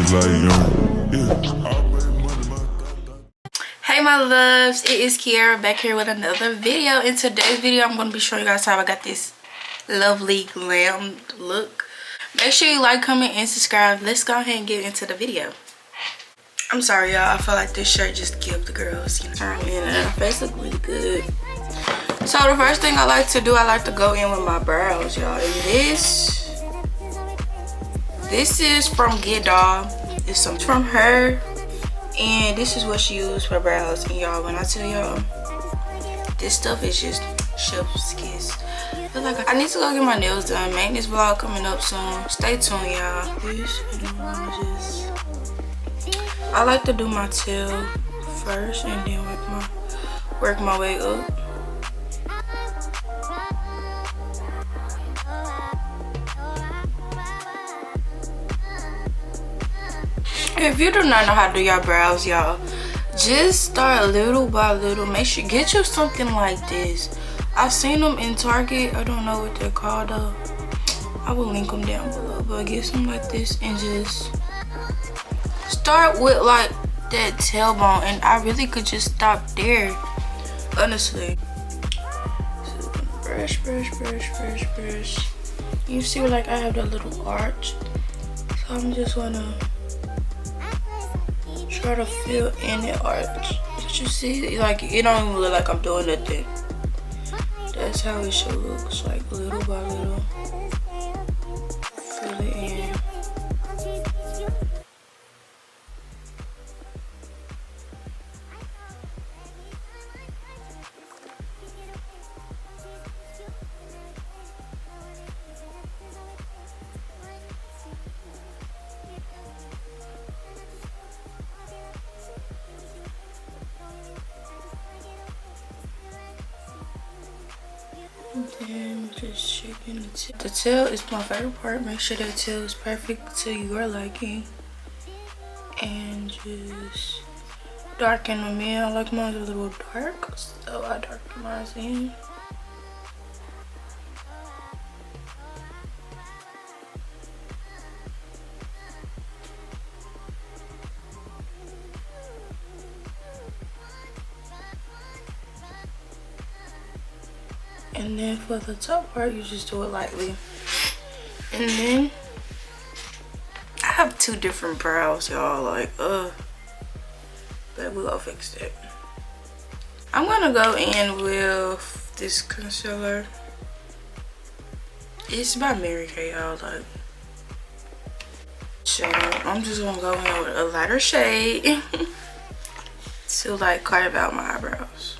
Hey my loves, it is Kiara back here with another video. In today's video I'm going to be showing you guys how I got this lovely glam look. Make sure you like, comment, and subscribe. Let's go ahead and get into the video. I'm sorry y'all, I feel like this shirt just killed the girls, you know. And her face look really good. So the first thing I like to do, I like to go in with my brows, y'all. And this is from GLAM. It's some from her, and this is what she used for brows. And y'all, when I tell y'all, this stuff is just chef's kiss. I feel like I need to go get my nails done. Maintenance vlog coming up soon. Stay tuned, y'all. I like to do my tail first and then work my way up. If you do not know how to do your brows, y'all, just start little by little. Make sure get you something like this. I've seen them in Target. I don't know what they're called though. I will link them down below. But get something like this and just start with like that tailbone. And I really could just stop there, honestly. So brush. You see, like I have that little arch. So I'm just gonna try to fill in the arch. Did you see? Like, it don't even look like I'm doing nothing. That's how it should look. It's like little by little. Fill it in. And then just shaping the tail. The tail is my favorite part. Make sure that tail is perfect to your liking. And just darken them in. I like mine a little dark, so I darken mine in. And then for the top part, you just do it lightly. And then I have two different brows, y'all. Like, but we're gonna fix that. I'm gonna go in with this concealer. It's by Mary Kay, y'all. Like, so I'm just gonna go in with a lighter shade to like carve out my eyebrows.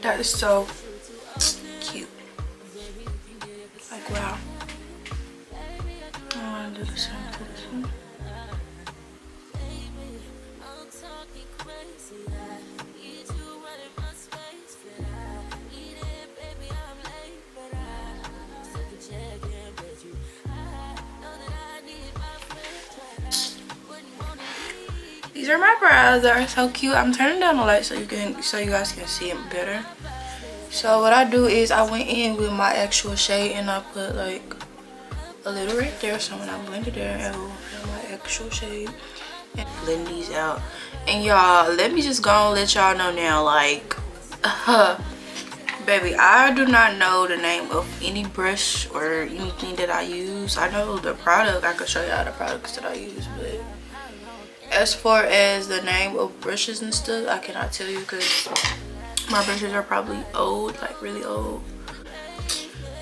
That is so cute. Like, wow. I want to do the same to this one. These are my brows. They are so cute. I'm turning down the light so you guys can see them better. So what I do is I went in with my actual shade and I put like a little right there. So when I blend it there, I will have my actual shade and blend these out. And y'all, let me just go and let y'all know now, like, baby, I do not know the name of any brush or anything that I use. I know the product. I could show y'all the products that I use, but as far as the name of brushes and stuff, I cannot tell you because my brushes are probably old, like really old.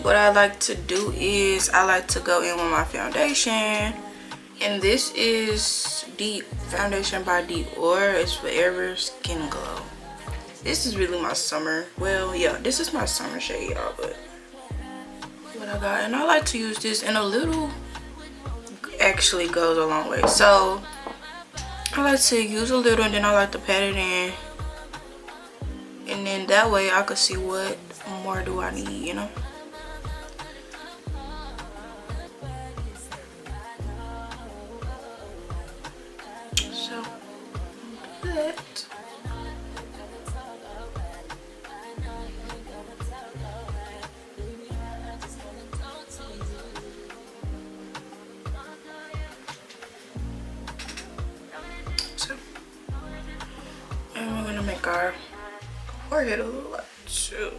What I like to do is I like to go in with my foundation, and this is Deep Foundation by Dior. It's Forever Skin Glow. This is really my summer, well, yeah, this is my summer shade, y'all, but what I got. And I like to use this in a little actually goes a long way. So I like to use a little and then I like to pat it in, and then that way I could see what more do I need, you know. So that. So, and we're gonna make our forehead a little light too.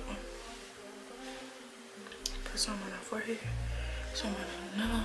Put some on our forehead, some on our nose.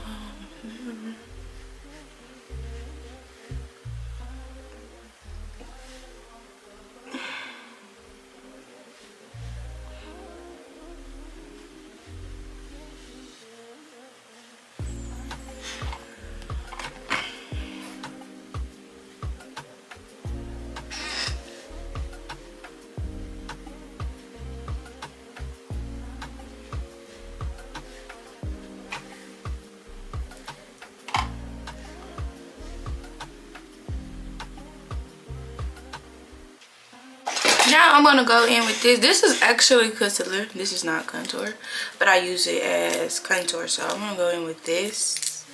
Now I'm gonna go in with this. This is actually concealer. This is not contour, but I use it as contour. So I'm gonna go in with this.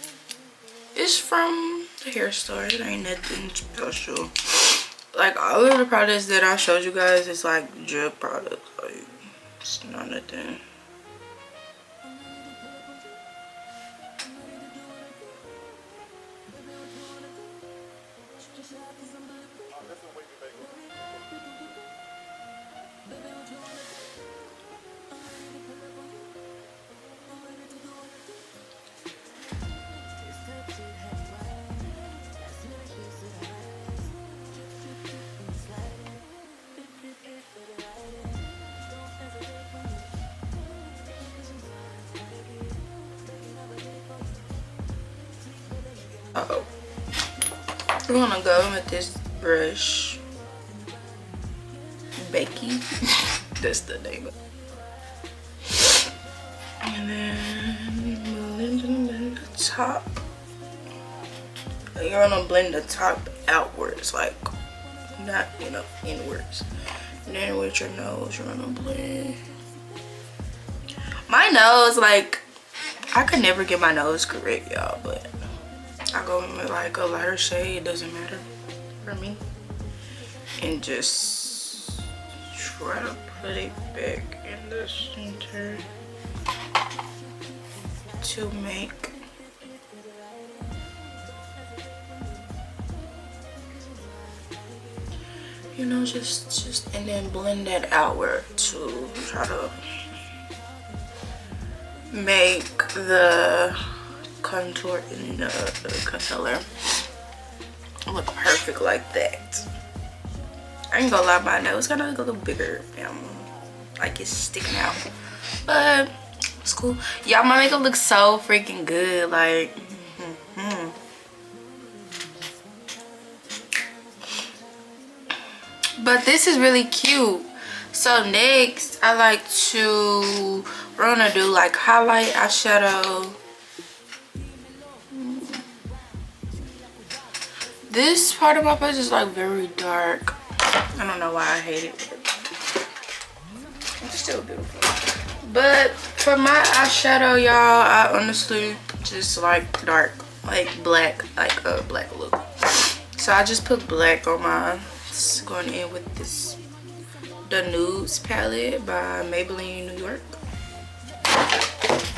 It's from the hair store. It ain't nothing special. Like all of the products that I showed you guys is like drug products. Like it's not nothing. We're gonna go with this brush, Becky. That's the name of it. And then blend the top. You're gonna blend the top outwards, like not, you know, inwards. And then with your nose, you're gonna blend. My nose, like, I could never get my nose correct, y'all, but I go in with like a lighter shade, it doesn't matter for me. And just try to put it back in the center to make you know, just and then blend that outward to try to make the contour in the concealer look perfect like that. I ain't gonna lie, my nose gotta look a little bigger, like it's sticking out, but it's cool. Y'all, my makeup looks so freaking good, like but this is really cute. So next I like to, we're gonna do like highlight, eyeshadow. This part of my face is like very dark. I don't know why I hate it, but it's still beautiful. But for my eyeshadow, y'all, I honestly just like dark, like black, like a black look. So I just put black on mine. Just going in with this, the Nudes palette by Maybelline New York.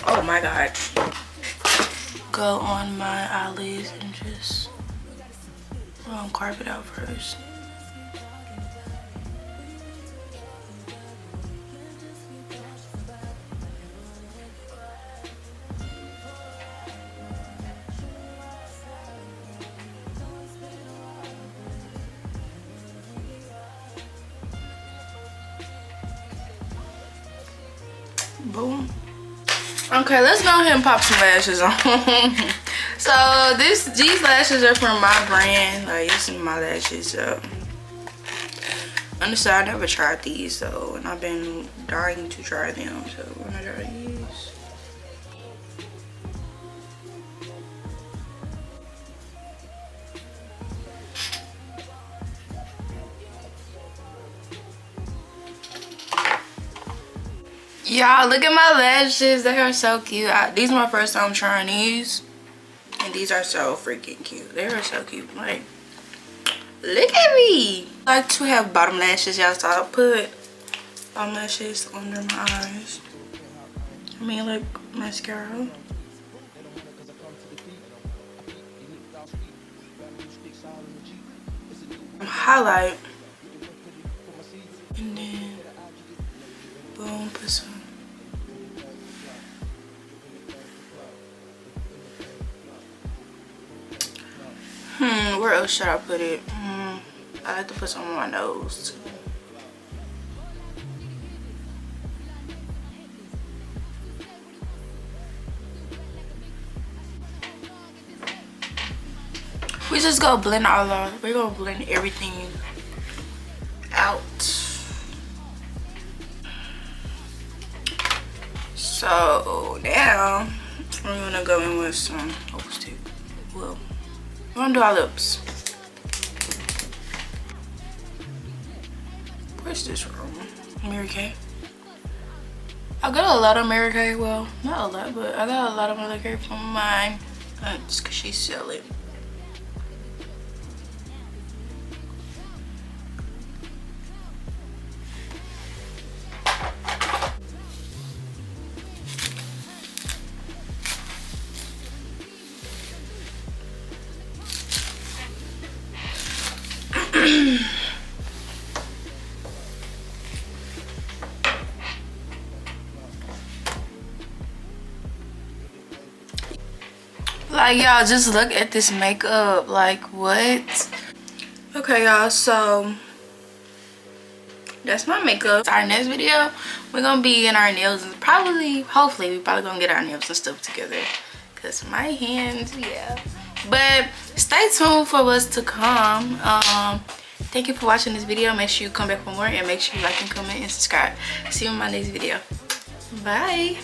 Oh my god. Go on my eyelids and just carve it out first. Boom. Okay, let's go ahead and pop some lashes on. So these lashes are from my brand. Like, this is my lashes. Honestly, I never tried these though, and I've been dying to try them. So we're gonna try these. Y'all, look at my lashes. They are so cute. These are my first time trying these. And these are so freaking cute. They are so cute. Like, look at me. I like to have bottom lashes, y'all. So I'll put bottom lashes under my eyes. I mean, like mascara. Highlight. And then, boom, put some. Where else should I put it? I like to put some on my nose too. We just go blend all of. We're gonna blend everything out. So now we're gonna go in with some lipstick. Well, we're gonna do our lips. Where's this from? Mary Kay. I got a lot of Mary Kay. Well, not a lot, but I got a lot of Mary Kay from mine. Just cause she sell it. Like, y'all, just look at this makeup. Like, what? Okay, y'all, so that's my makeup. Our next video, we're gonna be in our nails and hopefully we probably gonna get our nails and stuff together, because my hands, yeah. But stay tuned for what's to come. Thank you for watching this video. Make sure you come back for more, and make sure you like and comment and subscribe. See you in my next video. Bye.